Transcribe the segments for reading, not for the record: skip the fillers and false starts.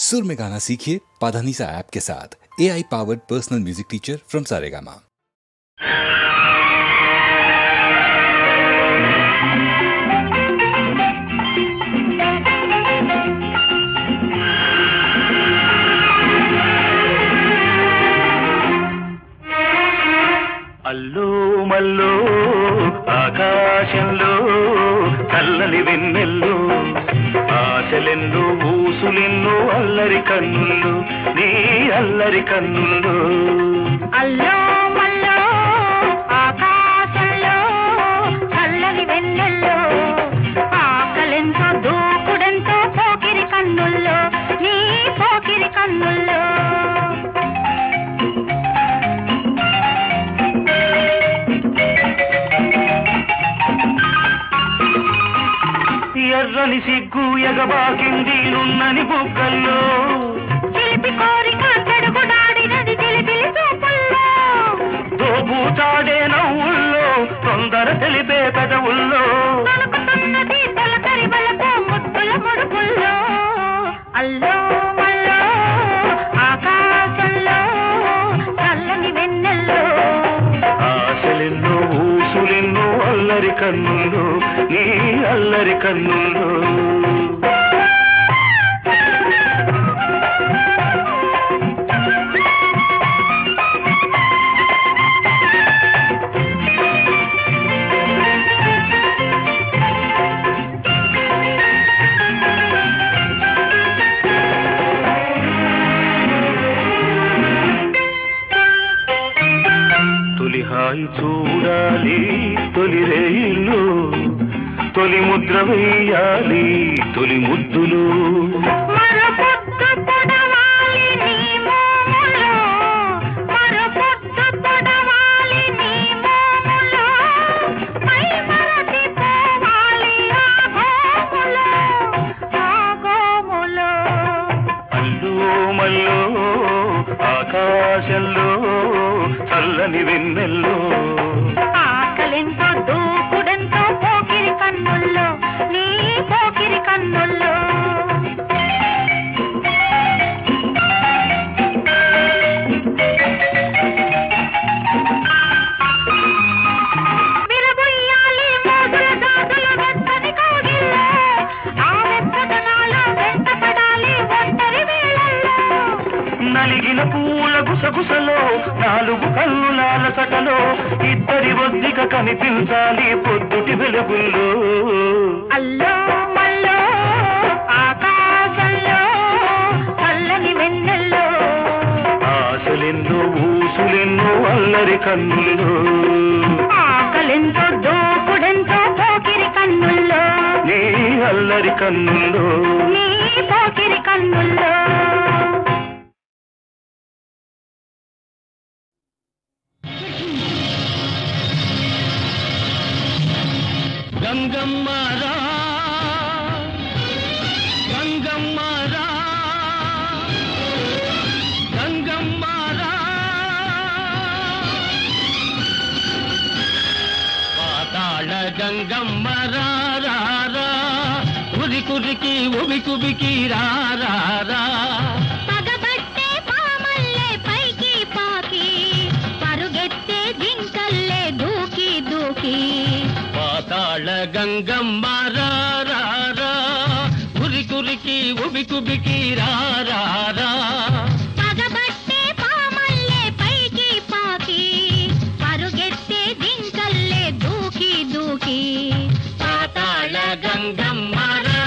सुर में गाना सीखिए पाधानीसा ऐप के साथ। AI powered personal music teacher from Saregama. అల్లో మల్లో ఆకాశంలో కల్లని వెన్నెల్లో ఆశలెన్నో ఊసులెన్నో అల్లరి కన్నుల్లో నీ అల్లరి కన్నుల్లో అల్లో మల్లో ఆకాశంలో కల్లని వెన్నెల్లో ఆకలెంతో దూకుడెంతో పోకిరి కన్నుల్లో నీ పోకిరి కన్నుల్లో ఎర్రని సిగ్గు ఎగబాకింది నున్నని బుగ్గల్లో చిలిపి కోరిక తడుగుడాడినది తెలిపిలి చూపుల్లో దోబూచాడే నవ్వుల్లో తొందర తెలిపే పెదవుల్లో తొలకుతున్నది తొలకరి వలపు ముద్దుల ముడుపుల్లో అల్లో మల్లో ఆకాశంలో చల్లని వెన్నెల్లో ఆశలెన్నో ఊసులెన్నో అల్లరి కన్నుల్లో నీ అల్లరి కన్నుల్లో తొలి హాయి చూడాలి తొలి రేయిళ్ళు తొలి ముద్ర వేయాలి తొలి ముద్దులు మరపొద్దు పొడవాలి నీ మోములో మరపొద్దు పొడవాలి నీ మోములో పై మరచి పోవాలి ఆ గోములో అల్లో మల్లో ఆకాశంలో చల్లని వెన్నెల్లో ఆకలెంతో దూకుడెంతో పోకిరి కన్నుల్లో నీ పోకిరి కన్నుల్లో విరబుయ్యాలి మోదుల జాతుల వెచ్చని కౌగిల్లో ఆ వెచ్చదనాలు వెంటపడాలి ఒంటరి వేళల్లో నలిగిన పూల గుసగుసలో నాలుగు కన్నులాల సటలో ఇద్దరి ఒద్దిక కనిపించాలి పొద్దుటి వెలుగుల్లో అల్లో మల్లో ఆకాశంలో చల్లని వెన్నెల్లో ఆశలెన్నో ఊసులెన్నో అల్లరి కన్నుల్లో ఆకలెంతో దూకుడెంతో పోకిరి కన్నుల్లో నీ అల్లరి కన్నుల్లో నీ పోకిరి కన్నుల్లో గంగమ్మరా గంగమ్మరా గంగమ్మరా పాతాళ గంగమ్మరా ఉరి కురికి ఉబి కుబికి రా పగబట్టే పామల్లే పైకి పాకి పరుగెత్తే జింకల్లే దూకి దూకి పాతాళ గంగమ్మరా ఉరి కురికి ఉబి కుబికి రా పగబట్టే పామల్లే పైకి పాకి పరుగెత్తే జింకల్లే దూకి దూకి పాతాళ గంగమ్మరా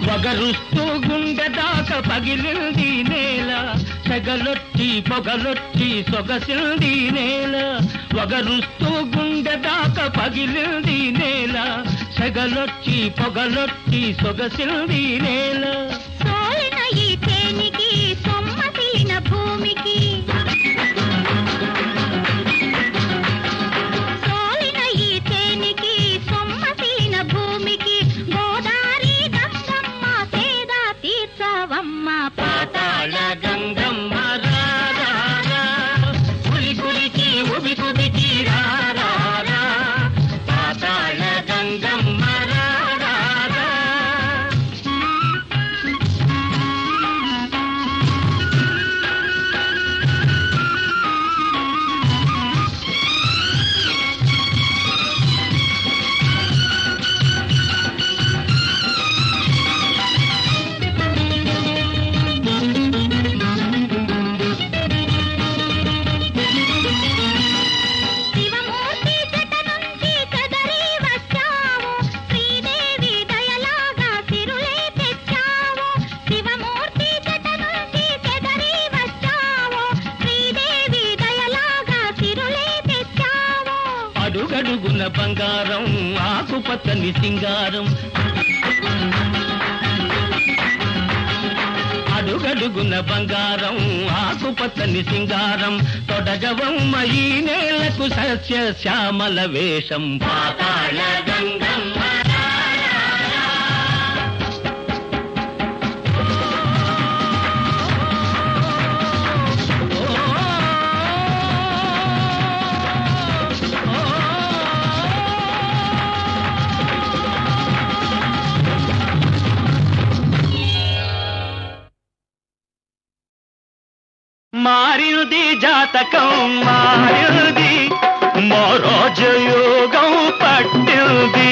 పగరుస్తూ గుండె దాకా పగిలింది నేల సెగలొచ్చి పొగలొచ్చి సొగసిల్ది నేల వగరుస్తూ గుండె దాకా పగిలింది నేల సెగలొచ్చి పొగలొచ్చి సొగసిల్ది నేల సోలి మా పాతాళ గంగమ్మ రారా కులి కులికి ఉబి కుబికి రారా పాతాళ గంగమ్మ రారా అడుగడుగున బంగారం ఆకుపచ్చని సింగారం అడుగడుగున బంగారం ఆకుపచ్చని సింగారం తొడగవమ్మ ఈ నేలకు సస్య శ్యామల వేషం పాతాళ గంగమ్మ మారినది జాతకం మారినది మరోజయోగం పట్టింది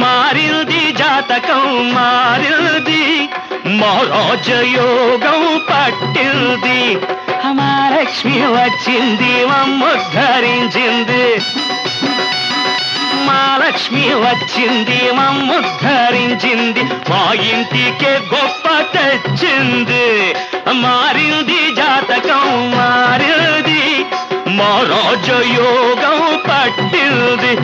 మారినది జాతకం మారినది మరోజయోగం పట్టింది మహాలక్ష్మి వచ్చింది మమ్ముద్ధరించింది మహాలక్ష్మి వచ్చింది మమ్ముద్ధరించింది మా ఇంటికే గొప్ప తెచ్చింది మారింది జాతకం మారింది మా రాజయోగం పట్టింది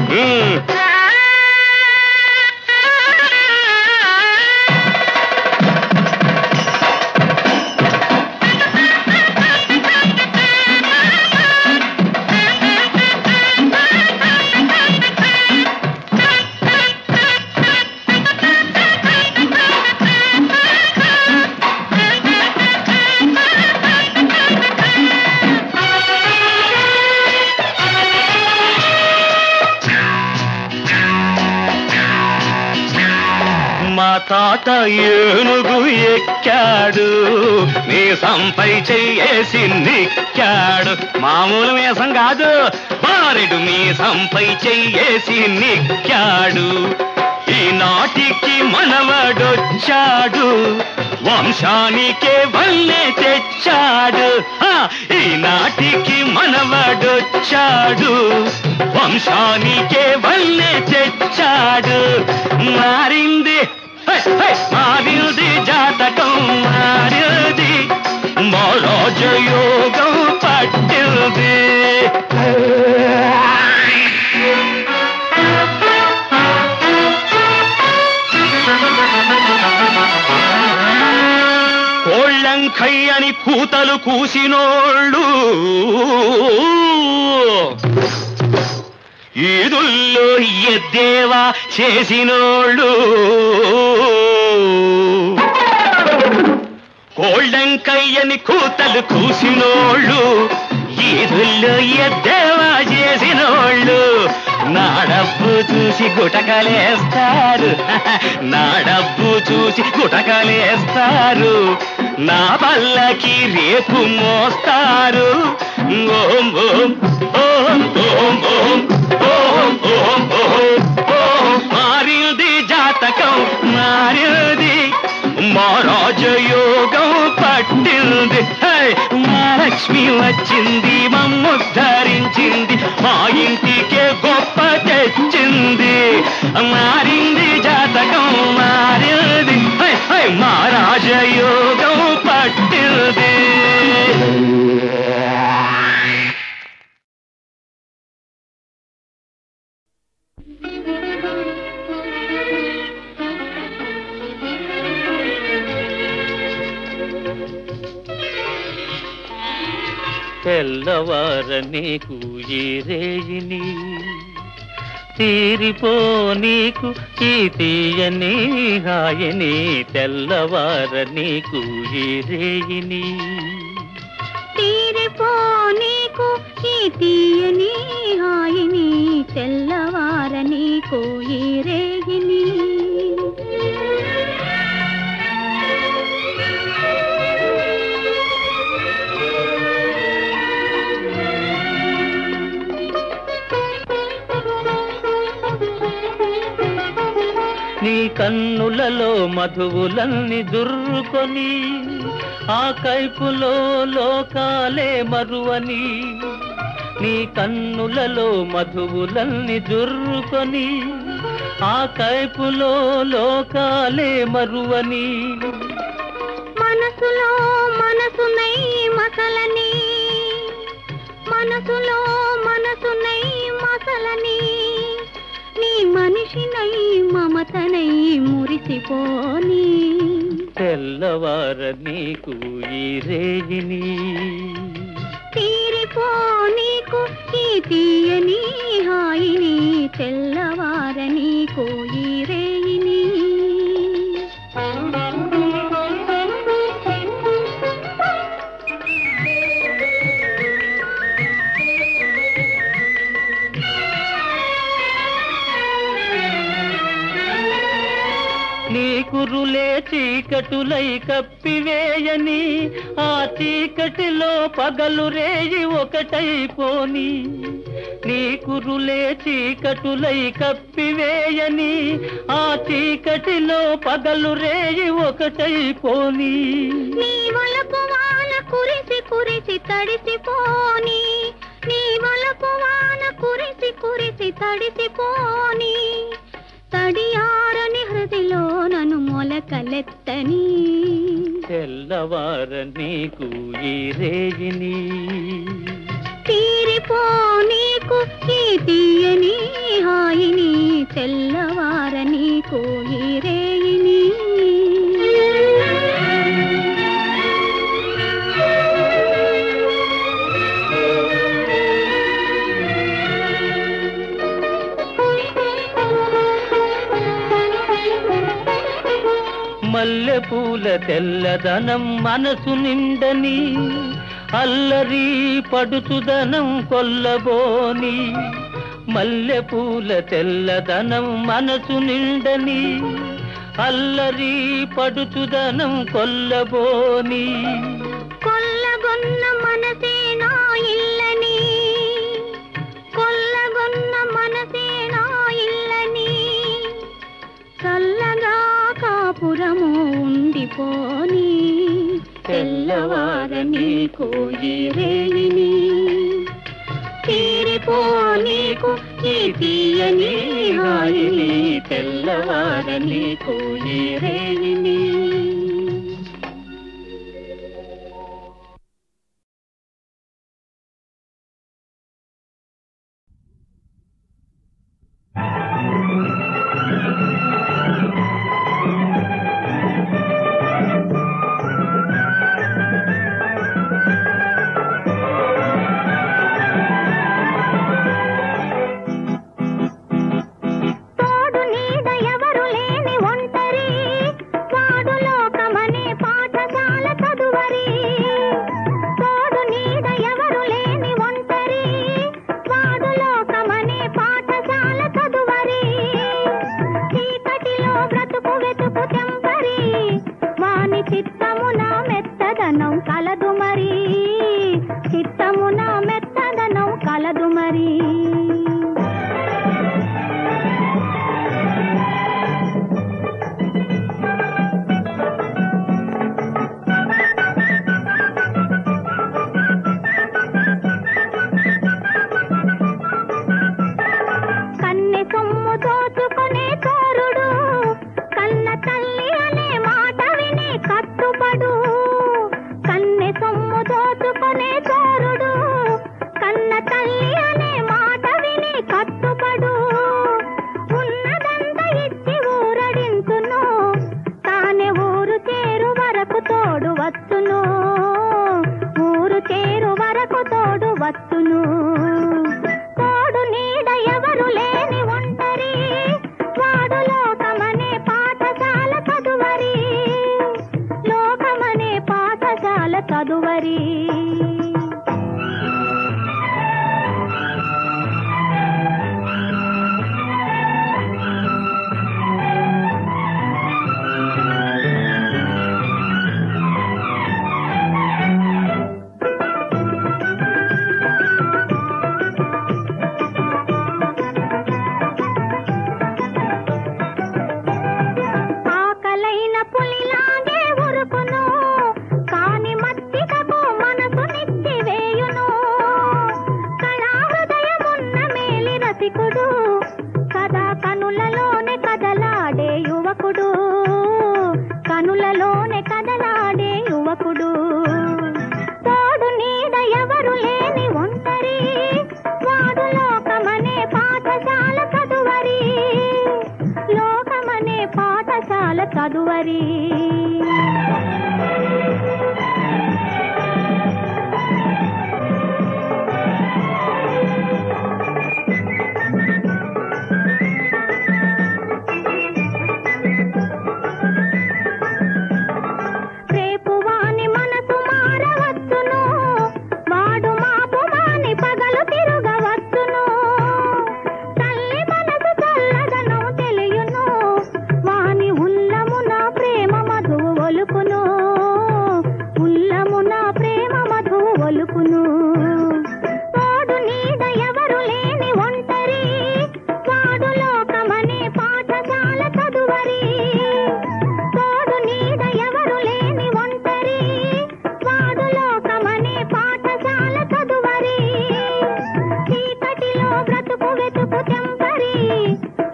తాత ఏనుగు ఎక్కాడు మీసంపై చెయ్యేసి నిక్కాడు మామూలు మీసం కాదు బారెడు మీసంపై చెయ్యేసి నిక్కాడు ఈనాటికి మనవడొచ్చాడు వంశానికే వల్లే తెచ్చాడు ఈనాటికి మనవడొచ్చాడు వంశానికే వల్లే తెచ్చాడు మారింది మారింది జాతకం మారింది మరోజయోగం పట్టింది కోళ్ళంకయ్యని కూతలు కూసినోళ్ళు ఈదుల్లో ఎద్దేవా చేసినోళ్ళు కోళ్ళంకయ్యని కూతలు కూసినోళ్ళు ఈదుల్లో ఎద్దేవా చేసినోళ్ళు నా డబ్బు చూసి గుటకలేస్తారు నా డబ్బు చూసి గుటకలేస్తారు నా పల్లకి రేపు మోస్తారు ఓం ఓం ఓం ఓం ఓం ఓం ఓం ఓం మారింది జాతకం మారింది మా రాజయోగం పట్టింది మహాలక్ష్మి వచ్చింది మమ్ముద్ధరించింది మా ఇంటికే గొప్ప తెచ్చింది మారింది జాతకం మారింది మా రాజయోగం పట్టింది తెల్లవారని కూయేరేయిని తీరిపో నీకు ఈ తీయని హాయని తెల్లవార నీకు ఈ రేయిని తీరిపో నీకు ఈ తీయని హాయిని తెల్లవార నీకు ఈ రేగిని నీ కన్నులలో మధువులన్నీ దుర్రుకొని ఆ కైపులో లోకాలే మరువని నీ కన్నులలో మధువులన్నీ దుర్రుకొని ఆ కైపులో లోకాలే మరువని మనసులో మనసునై మసలని మనసులో మనసునై మసలని నీ మనిషినై మమతనై మురిసిపోని తెల్లవార నీకు ఈ రేగిని తీరిపో నీకు ఈ తీయని హాయిని తెల్లవార నీకు ఈ రేగిని నీ కురులే చీకటులై కప్పివేయని ఆ చీకటిలో పగలు రేయి ఒకటైపోని నీ కురులే చీకటులై కప్పివేయని ఆ చీకటిలో పగలు రేయి ఒకటైపోని నీ వలపు వాన కురిసి కురిసి తడిసిపోని నీ వలపు వాన కురిసి కురిసి తడిసిపోని తడియారని హృదిలో నన్ను మొలకలెత్తని తెల్లవార నీకు ఈ రేగిని తీరిపో నీకు ఈ తీయని హాయిని తెల్లవార నీకు ఈ రేగిని మల్లెపూల తెల్లదనం మనసు నిండని అల్లరి పడుచుదనం కొల్లబోని మల్లెపూల తెల్లదనం మనసు నిండని అల్లరి పడుచుదనం కొల్లబోని కొల్లగొన్న మనసే నా ఇల్లని కొల్లగొన్న మనసే నా ఇల్లని చల్లగా కాపురము ఉండిపోని తెల్లవార నీకు ఈ రేగిని తీరిపో నీకు ఈ తీయని హాయిని తెల్లవార నీకు ఈ రేగిని తదువరి తదువరి రేపు వాని మనసు మారవచ్చును వాడు మాపు వాని పగలు తిరగవచ్చును తల్లి మనసు చల్లదనం తెలియును వాని ఉల్లమున ప్రేమ మధువు ఒలుకును ఉల్లమున ప్రేమ మధువు ఒలుకును తోడు నీడ ఎవరు లేని ఒంటరి వాడు లోకమనే పాఠశాల చదువరి తోడు నీడ ఎవరు లేని ఒంటరి వాడు లోకమనే పాఠశాల చదువరి చీకటిలో బ్రతుకు వెతుకు తెంపరి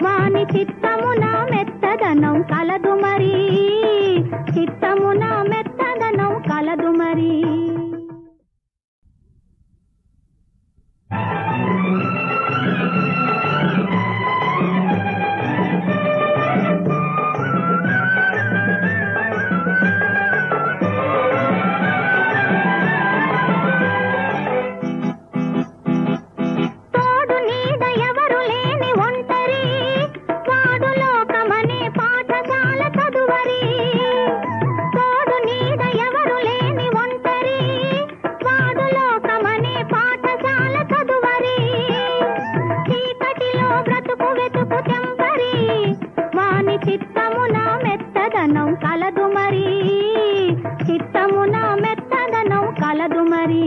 వాని చిత్తమున మెత్తదనం కలదు మరి చిత్తమున మెత్తదనం కలదు మరి తోడు నీడ ఎవరు లేని ఒంటరి వాడు లోకమనే పాఠశాల చదువరి తోడు నీడ ఎవరు లేని ఒంటరి వాడు లోకమనే పాఠశాల చదువరి చీకటిలో బ్రతుకు వెతుకు తెంపరి వాని చిత్తమున మెత్తదనం కలదు మరి చిత్తమున మెత్తదనం కలదు మరి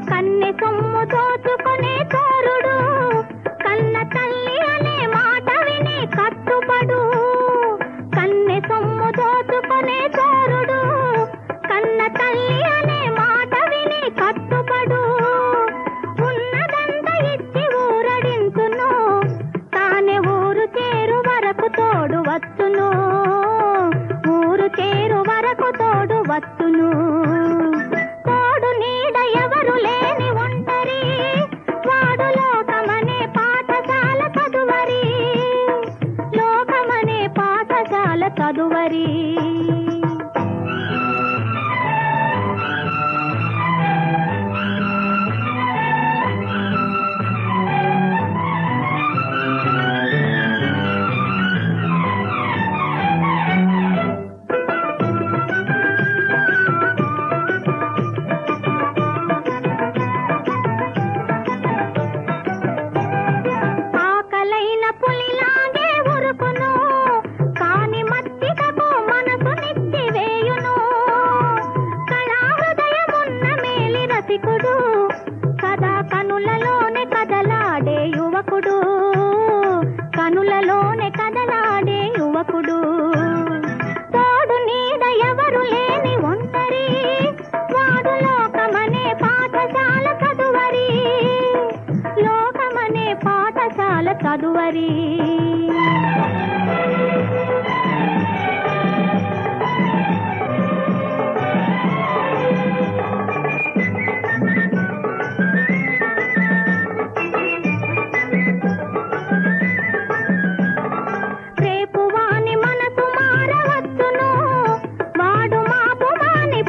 కన్నె సొమ్ము దోచుకునే చోరుడు కన్న తల్లి అనే మాట విని కట్టుబడు కన్నె సొమ్ము దోచుకునే చోరుడు కన్న తల్లి అనే మాట విని కట్టుబడు ఉన్నదంతా ఇచ్చి ఊరడించును తానే ఊరు చేరు వరకు తోడు వచ్చును ఊరు చేరు వరకు తోడు వచ్చును తోడు నీడ ఎవరు లేని ఒంటరి వాడు లోకమనే పాఠశాల చదువరి లోకమనే పాఠశాల చదువరి ఆకలైన పులిలాగే ఉరుకును కాని మత్తికకు మనసు నిచ్చి వేయును కళా హృదయమున్న మేలి రసికుడు కదా కనులలోనే కదలాడే యువకుడు కనులలోనే కదలాడే యువకుడు తోడు నీడ ఎవరు లేని ఒంటరి వాడు లోకమనే పాఠశాల చదువరి లోకమనే పాఠశాల చదువరి రేపు వాని మనసు మారవచ్చును వాడు మాపు వాని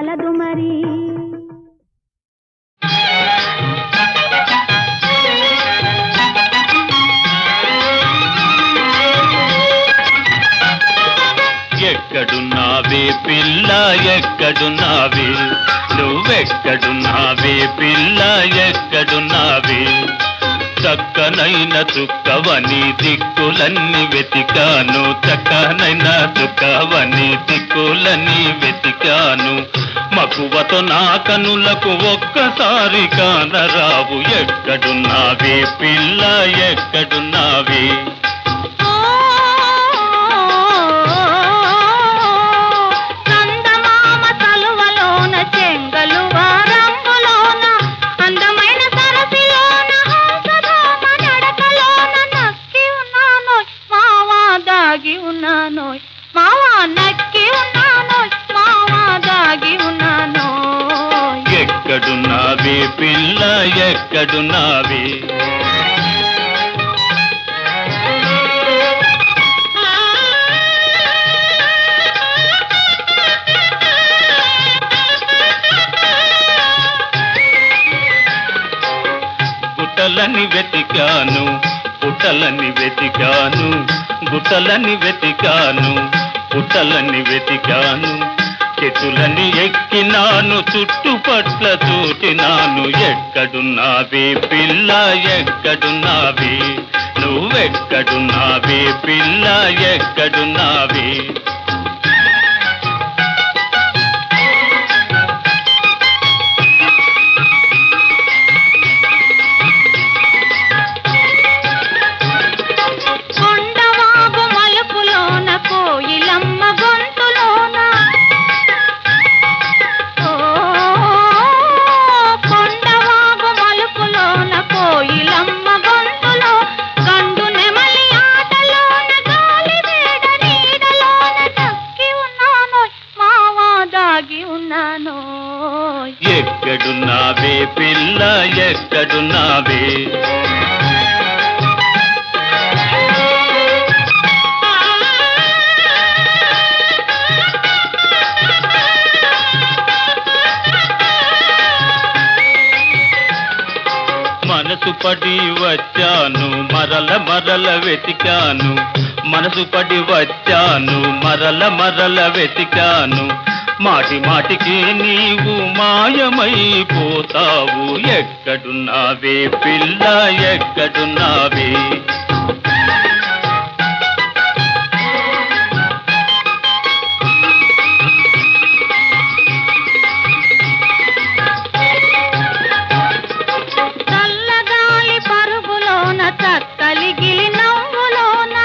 కలదు మరి. ఎక్కడున్నావే పిల్ల ఎక్కడున్నావే, నువ్వెక్కడున్నావే పిల్ల ఎక్కడున్నావే, చక్కనైన చుక్కవని దిక్కులన్నీ వెతికాను, చక్కనైన చుక్కవని దిక్కులన్నీ వెతికాను, మక్కువతో నా కనులకు ఒక్కసారి కానరావు, ఎక్కడున్నావే పిల్ల ఎక్కడున్నావే. ఎక్కడున్నావే పిల్ల ఎక్కడున్నావే. గుట్టలని వెతికాను పుట్టలని వెతికాను, గుట్టలని వెతికాను పుట్టలని వెతికాను, చెట్టులని ఎక్కినాను చుట్టుపట్ల చూచినాను, ఎక్కడున్నావే పిల్ల ఎక్కడున్నావే, నువ్వెక్కడున్నావే పిల్ల ఎక్కడున్నావే. ఎక్కడున్నావే పిల్ల ఎక్కడున్నావే. మనసు పడి వచ్చాను మరల మరల వెతికాను, మనసు పడి వచ్చాను మరల మరల వెతికాను, మాటి మాటికి నీవు మాయమైపోతావు, ఎక్కడున్నావే పిల్ల ఎక్కడున్నావే. చల్లగాలి పరుగులోన చక్కలిగిలి నవ్వులోన,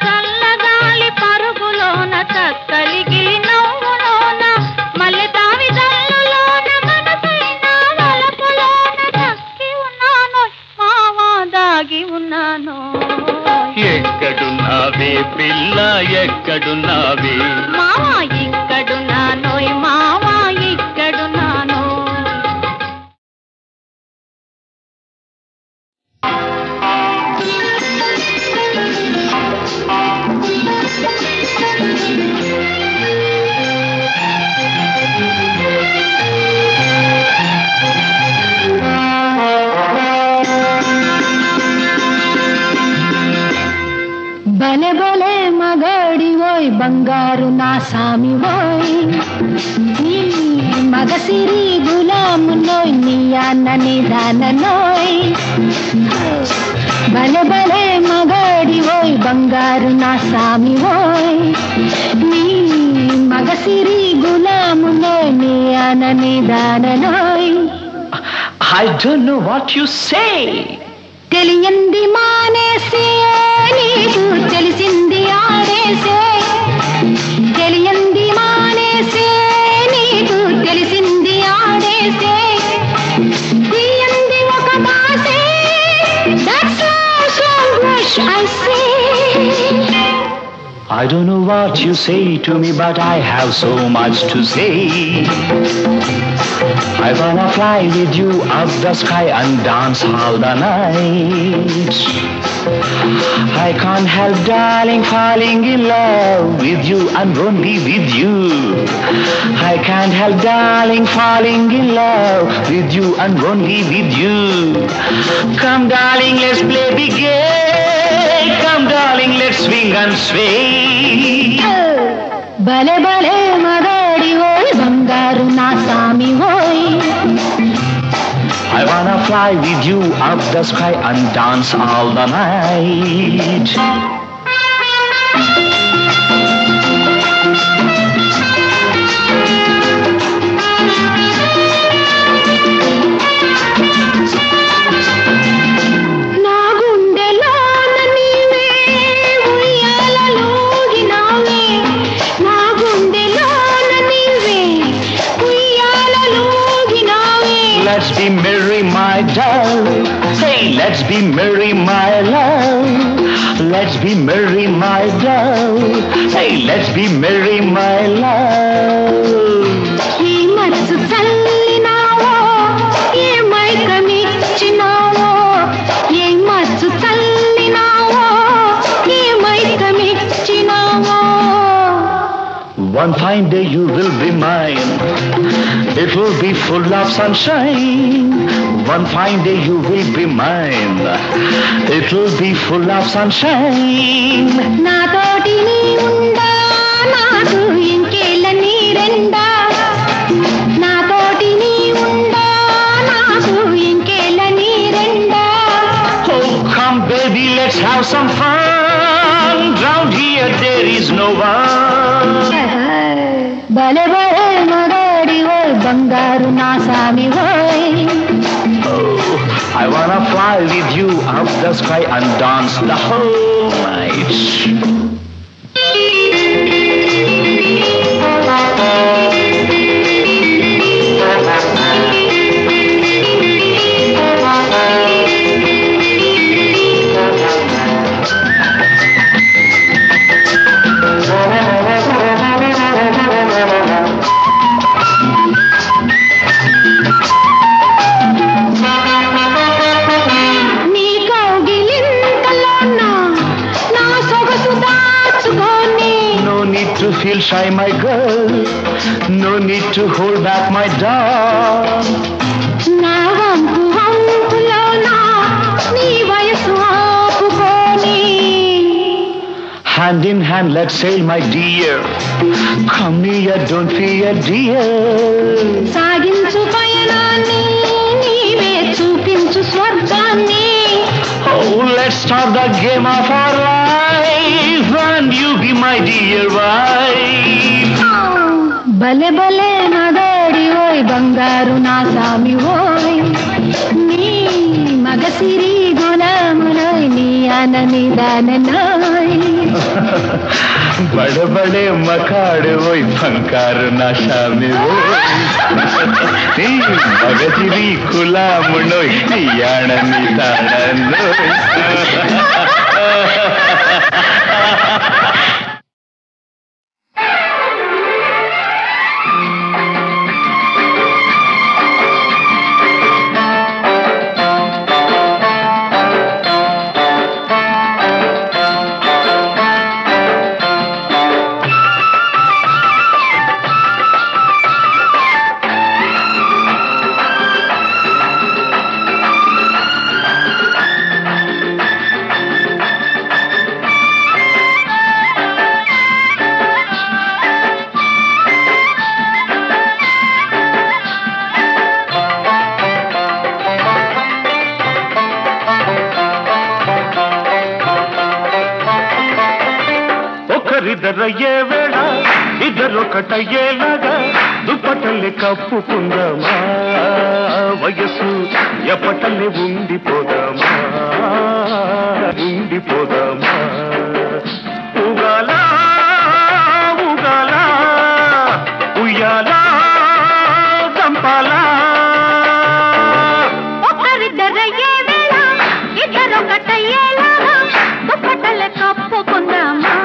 చల్లగాలి పరుగులోన చక్కలిగిలి నవ్వులోన, మల్లె తావి జల్లులోన మనసైన వలపులోన దక్కి ఉన్నాను మావా దాగి ఉన్నాను. ఎక్కడున్నావే పిల్ల ఎక్కడున్నావే. మావా ఇక్కడున్నాను మావా ఇక్కడున్నాను. బలే బలే మగాడి ఓయ్ బంగారు నా సామి ఓయ్, నీ మగసిరి గులాము నోయ్ నీ అన్న నిదాన నోయ్. బలే బలే మగాడి ఓయ్ బంగారు నా సామి ఓయ్, నీ మగసిరి గులాము నోయ్ నీ అన్న నిదాన నోయ్. I don't know what you say. తెలియంది మానేసే నీకు తెలిసింది ఆడేసే, తెలియంది మానేసే నీకు తెలిసింది ఆడేసే, తీయంది ఒక బాసే that's so wish I say. I don't know what you say to me, but I have so much to say. I wanna fly with you up the sky and dance all the night. I can't help, darling, falling in love with you and only with you. I can't help, darling, falling in love with you and only with you. Come, darling, let's play big game. Come, darling, let's swing and sway. Bale bale magadi hoy, bangaru na sami hoy. I wanna fly with you up the sky and dance all the night. Let's be merry, my darling. Hey, let's be merry, my love. Let's be merry, my darling. Hey, let's be merry, my love. Ye matsu challinawo, ye maikamichinawo. Ye matsu challinawo, ye maikamichinawo. One fine day you will be mine. It will be full of sunshine. One fine day you will be mine. It will be full of sunshine. Na toti nee unda, naaku inkela nee renda. Na toti nee unda, naaku inkela nee renda. Oh, come baby, let's have some fun. Round here there is no one. Bale bale magadi hoy, bangaru na sami hoy. I wanna fly with you up the sky and dance the whole night. Feel shy, my girl. No need to hold back, my doll. Na vanku vankulo na nee vayasu aapukoni. Hand in hand, let's sail, my dear. Come near, don't fear, dear. Saginchu payananni neeve chupinchu swarganni. Oh, let's start the game of our life, and you be my dear wife. Bale bale magadi hoy, bangaru na sami hoy. Nee magasiri gulamunai, nee anani dananai. Bade bade makade hoy, bangaru na sami hoy. Nee magasiri gulamunai, nee anani dananai. ఒకరిద్దరయ్యే వేళ ఇద్దరొకటయ్యేలాగా దుప్పటల్ని కప్పుకుందామా, వయస్సు ఎప్పటల్ని ఉండిపోదామా, ఉండిపోదామా. ఊగాలా ఊగాలా ఉయ్యాలా చంపాలా. ఒకరిద్దరయ్యే వేళ ఇద్దరొకటయ్యేలాగా దుప్పటల్ని కప్పుకుందామా,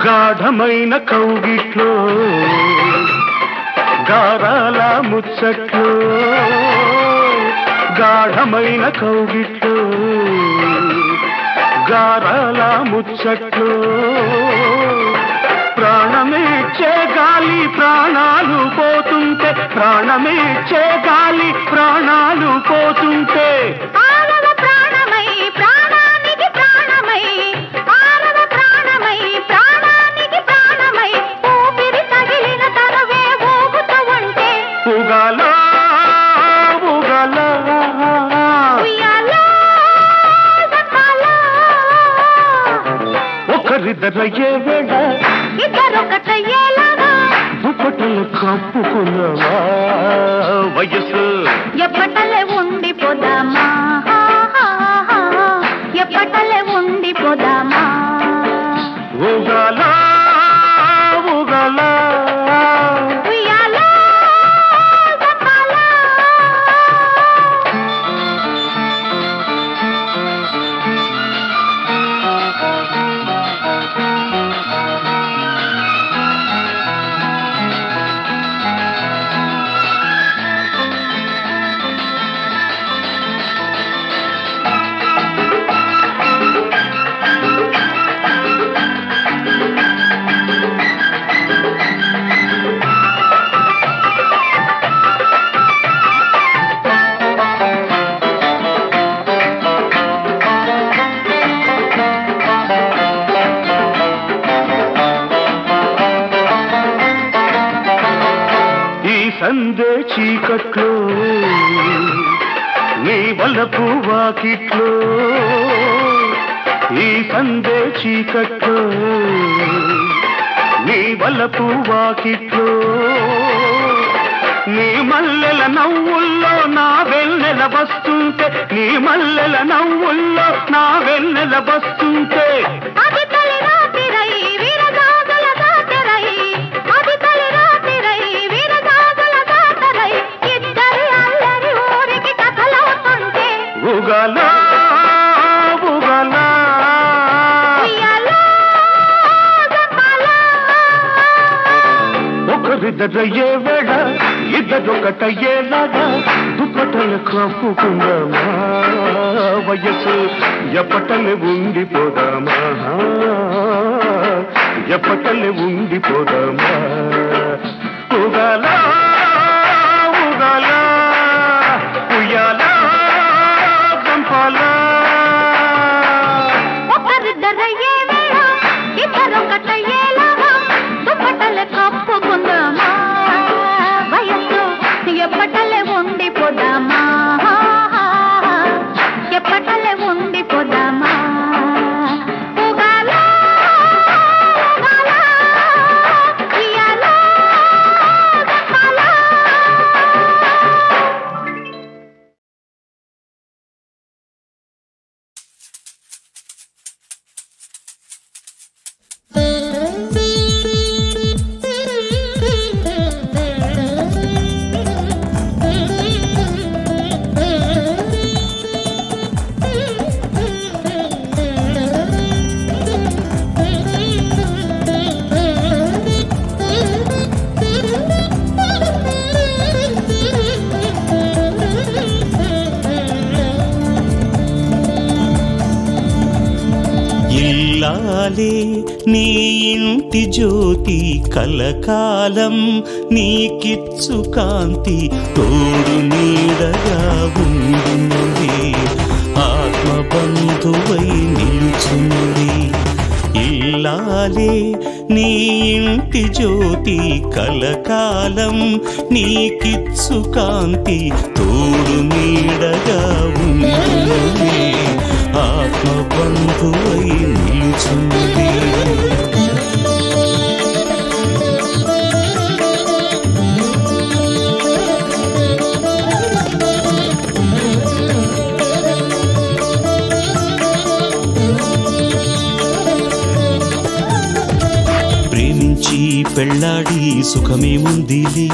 గాఢమైన కౌగిట్లో గారాల ముచ్చట్లు గాఢమైన కౌగిట్లో గారాల ముచ్చట్లు ప్రాణమిచ్చే గాలి ప్రాణాలు పోతుంటే ప్రాణమిచ్చే గాలి ప్రాణాలు పోతుంటే ఒకరిద్దరయ్యే వేళ ఇద్దరొకటయ్యేలాగా దుప్పటలు కప్పుకున్నావా వయసు ఎప్పటలే ఉండిపోదామా ఎప్పటలే ఉండిపోదామా ఊగాలా ఊగాలా సందే చీకట్లో నీ వలపు వాకిట్లో ఈ సందే చీకట్లో నీ వలపు వాకిట్లో నీ మల్లెల నవ్వుల్లో నా వెన్నెల వస్తుంటే నీ మల్లెల నవ్వుల్లో నా వెన్నెల వస్తుంటే ఊగాలా ఊగాలా ఒకరిద్దరయ్యే వేళ ఇద్దరొకటయ్యేలాగా దుప్పటలు కప్పుకుందామా వయసు ఎప్పటలే ఉండిపోదామా ఎప్పటలే ఉండిపోదామా ఊగాలా ఊగాలా ఉయ్యాలా ఒకరిద్దరయ్యే వేళ ఇద్దరొకటయ్యేలాగా దుప్పటలే కప్పుకుందామా వయస్సు ఎప్పటలే ఉండిపోదామా ఎప్పటలే ఉండిపోదామా ఊగాలా ఊగాలా ఉయ్యాలా జపాలా ఇల్లాలే నీ ఇంటి జ్యోతి కలకాలం నీకిచ్చు కాంతి తోడు నీడగా ఉండునువే ఆత్మబంధువై నిలుచునువే ఇల్లాలే నీ ఇంటి జ్యోతి కలకాలం నీకిచ్చు కాంతి తోడు నీడగా ఉండునువే ఆత్మబంధువై నిలుచునువే ప్రేమించి పెళ్ళాడి సుఖమేముందిలే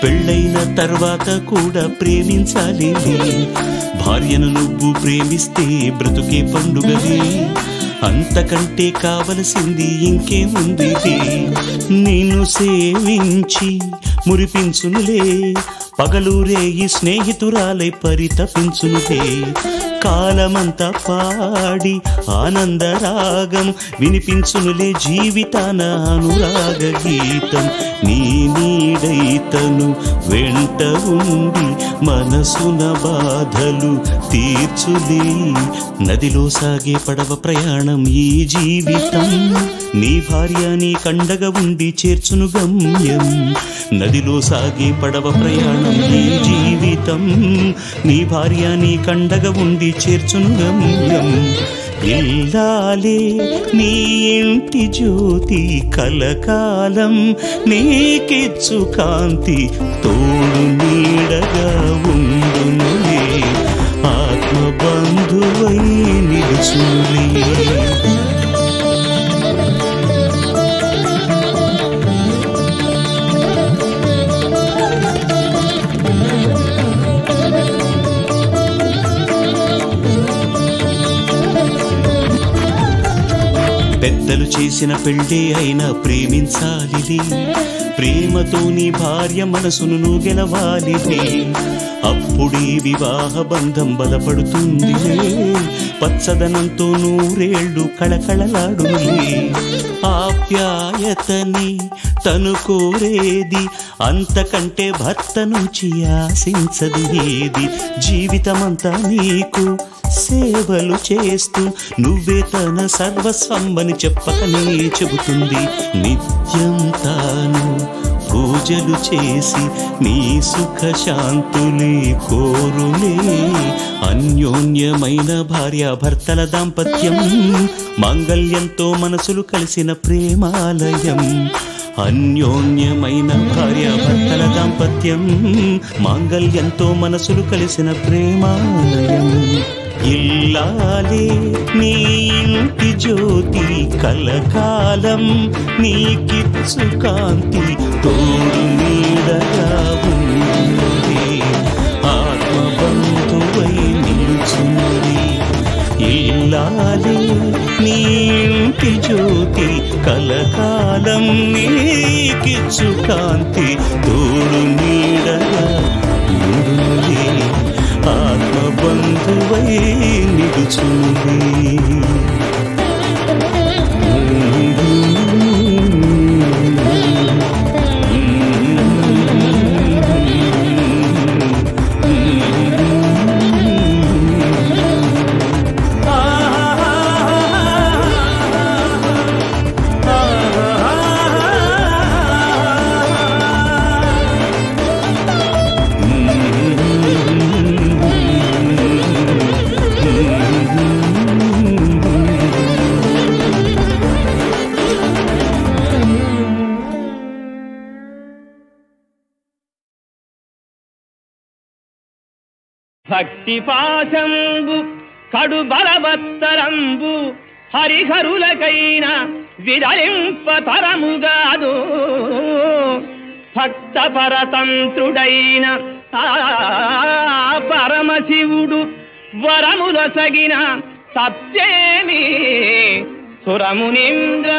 పెళ్ళైన తర్వాత కూడా ప్రేమించాలి భార్యను నువ్వు ప్రేమిస్తే బ్రతుకే పండుగలే అంతకంటే కావలసింది ఇంకేముంది? నిన్ను సేవించి మురిపించునులే, పగలూరే ఈ స్నేహితురాలై పరితపించునులే. కాలమంతా పాడి ఆనందరాగం వినిపించునులే, జీవితాన అనురాగ గీతం. నీ నీడైతను వెంట ఉండి మనసున బాధలు తీర్చులే. నదిలో సాగే పడవ ప్రయాణం ఈ జీవితం, నీ భార్య నీ కండగా ఉండి చేర్చును గమ్యం. నదిలో సాగే పడవ ప్రయాణం ఈ జీవితం, నీ భార్య నీ కండగా ఉండి చేర్చును గమ్యం. ఇల్లాలే నీ ఇంటి జ్యోతి కలకాలం నీకిచ్చు కాంతి, తోడు నీడగా ఉండునులే, ఆత్మబంధువై నిలుచునులే. పెద్దలు చేసిన పెళ్ళే అయినా ప్రేమించాలిలే, ప్రేమతో నీ భార్య మనసును నువ్వు గెలవాలిలే. అప్పుడే వివాహ బంధం బలపడుతుందిలే, పచ్చదనంతో నూరేళ్లు కళకళలాడులే. ఆప్యాయతని తను కోరేది, అంతకంటే భర్త నుంచి ఆశించదు ఏది. జీవితమంతా నీకు సేవలు చేస్తూ నువ్వే తన సర్వస్వమని చెప్పకనే చెబుతుంది. నిత్యం తాను పూజలు చేసి నీ సుఖ శాంతులే కోరులే. అన్యోన్యమైన భార్యాభర్తల దాంపత్యం, మాంగళ్యంతో మనసులు కలిసిన ప్రేమాలయం. అన్యోన్యమైన భార్యాభర్తల దాంపత్యం, మాంగళ్యంతో మనసులు కలిసిన ప్రేమాలయం. ఇల్లాలే నీ ఇంటి జ్యోతి కలకాలం నీకిచ్చు కాంతి, తోడు నీడగా ఉండునులే, ఆత్మబంధువై నిలుచునులే. ఇల్లాలే నీ ఇంటి జ్యోతి కలకాలం నీకిచ్చు కాంతి, తోడు నీడగా ఉండునులే, ఆత్మబంధువై నిలుచునులే. భక్తి పాశంబు కడు బలవత్తరంబు హరిహరులకైన విరలింపతరముగాదు. భక్త పరతంత్రుడైన పరమశివుడు వరములసగిన సత్యేమి సురమునింద్ర.